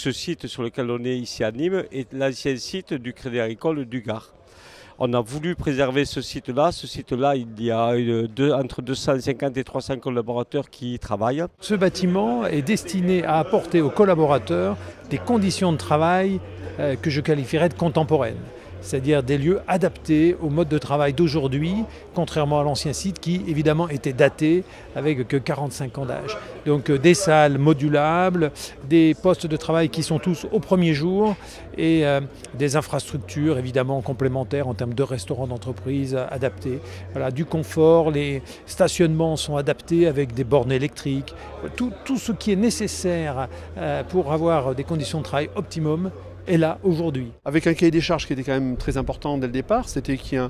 ce site sur lequel on est ici à Nîmes est l'ancien site du Crédit Agricole du Gard. On a voulu préserver ce site-là. Ce site-là, il y a entre 250 et 300 collaborateurs qui y travaillent. Ce bâtiment est destiné à apporter aux collaborateurs des conditions de travail que je qualifierais de contemporaines. C'est-à-dire des lieux adaptés au mode de travail d'aujourd'hui, contrairement à l'ancien site qui évidemment était daté avec que 45 ans d'âge. Donc des salles modulables, des postes de travail qui sont tous au premier jour et des infrastructures évidemment complémentaires en termes de restaurants d'entreprise adaptés. Voilà, du confort, les stationnements sont adaptés avec des bornes électriques. Tout ce qui est nécessaire pour avoir des conditions de travail optimum est là aujourd'hui. Avec un cahier des charges qui était quand même très important dès le départ, c'était qu'il y ait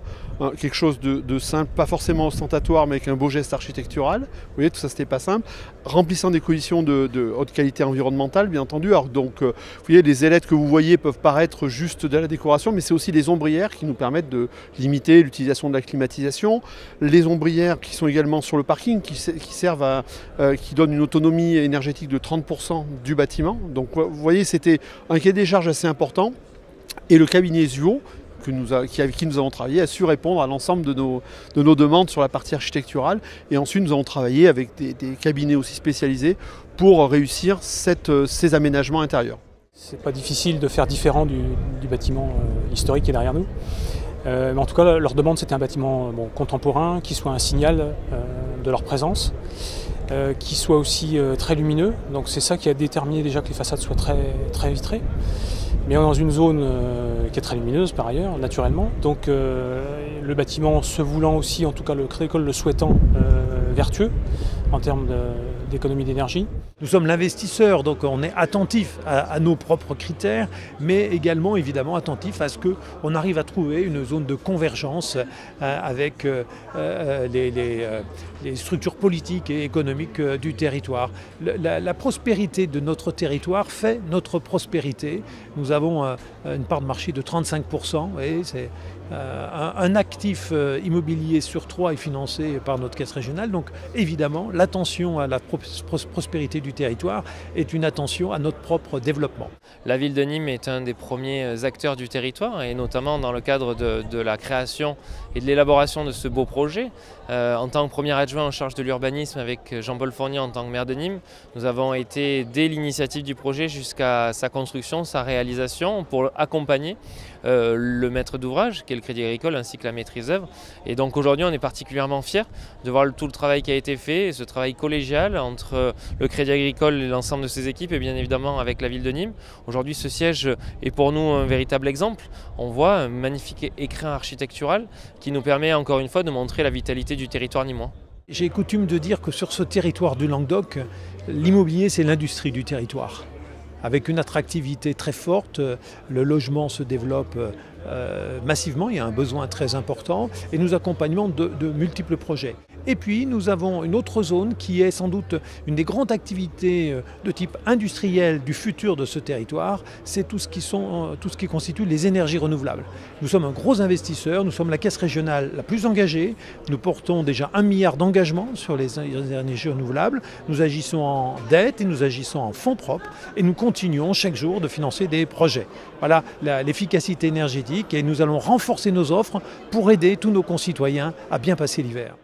quelque chose de simple, pas forcément ostentatoire, mais avec un beau geste architectural. Vous voyez, tout ça c'était pas simple. Remplissant des conditions de haute qualité environnementale, bien entendu. Alors donc, vous voyez, les ailettes que vous voyez peuvent paraître juste de la décoration, mais c'est aussi les ombrières qui nous permettent de limiter l'utilisation de la climatisation. Les ombrières qui sont également sur le parking, qui servent qui donnent une autonomie énergétique de 30% du bâtiment. Donc vous voyez, c'était un cahier des charges assez important, et le cabinet Zuo avec qui nous avons travaillé a su répondre à l'ensemble de nos demandes sur la partie architecturale, et ensuite nous avons travaillé avec des cabinets aussi spécialisés pour réussir ces aménagements intérieurs. C'est pas difficile de faire différent du bâtiment historique qui est derrière nous, mais en tout cas leur demande c'était un bâtiment contemporain qui soit un signal de leur présence, qui soit aussi très lumineux, donc c'est ça qui a déterminé déjà que les façades soient très vitrées. Mais on est dans une zone qui est très lumineuse par ailleurs, naturellement. Donc le bâtiment se voulant aussi, en tout cas le Crédit Agricole le souhaitant, vertueux en termes d'économie d'énergie. Nous sommes l'investisseur, donc on est attentif à nos propres critères, mais également évidemment attentif à ce qu'on arrive à trouver une zone de convergence avec les structures politiques et économiques du territoire. La prospérité de notre territoire fait notre prospérité. Nous avons une part de marché de 35%, et c'est un actif immobilier sur 3 est financé par notre caisse régionale. Donc évidemment, l'attention à la prospérité du territoire est une attention à notre propre développement. La ville de Nîmes est un des premiers acteurs du territoire, et notamment dans le cadre de la création et de l'élaboration de ce beau projet. En tant que premier adjoint en charge de l'urbanisme avec Jean-Paul Fournier en tant que maire de Nîmes, nous avons été dès l'initiative du projet jusqu'à sa construction, sa réalisation, pour accompagner le maître d'ouvrage qui est le Crédit Agricole ainsi que la maîtrise d'œuvre. Et donc aujourd'hui on est particulièrement fiers de voir tout le travail qui a été fait, ce travail collégial entre le Crédit Agricole et l'ensemble de ses équipes, et bien évidemment avec la ville de Nîmes. Aujourd'hui ce siège est pour nous un véritable exemple. On voit un magnifique écrin architectural qui nous permet encore une fois de montrer la vitalité du territoire nîmois. J'ai coutume de dire que sur ce territoire du Languedoc, l'immobilier c'est l'industrie du territoire. Avec une attractivité très forte, le logement se développe massivement, il y a un besoin très important, et nous accompagnons de multiples projets. Et puis nous avons une autre zone qui est sans doute une des grandes activités de type industriel du futur de ce territoire, c'est tout ce qui constitue les énergies renouvelables. Nous sommes un gros investisseur, nous sommes la caisse régionale la plus engagée, nous portons déjà 1 milliard d'engagements sur les énergies renouvelables, nous agissons en dette et nous agissons en fonds propres, et nous continuons chaque jour de financer des projets. Voilà l'efficacité énergétique, et nous allons renforcer nos offres pour aider tous nos concitoyens à bien passer l'hiver.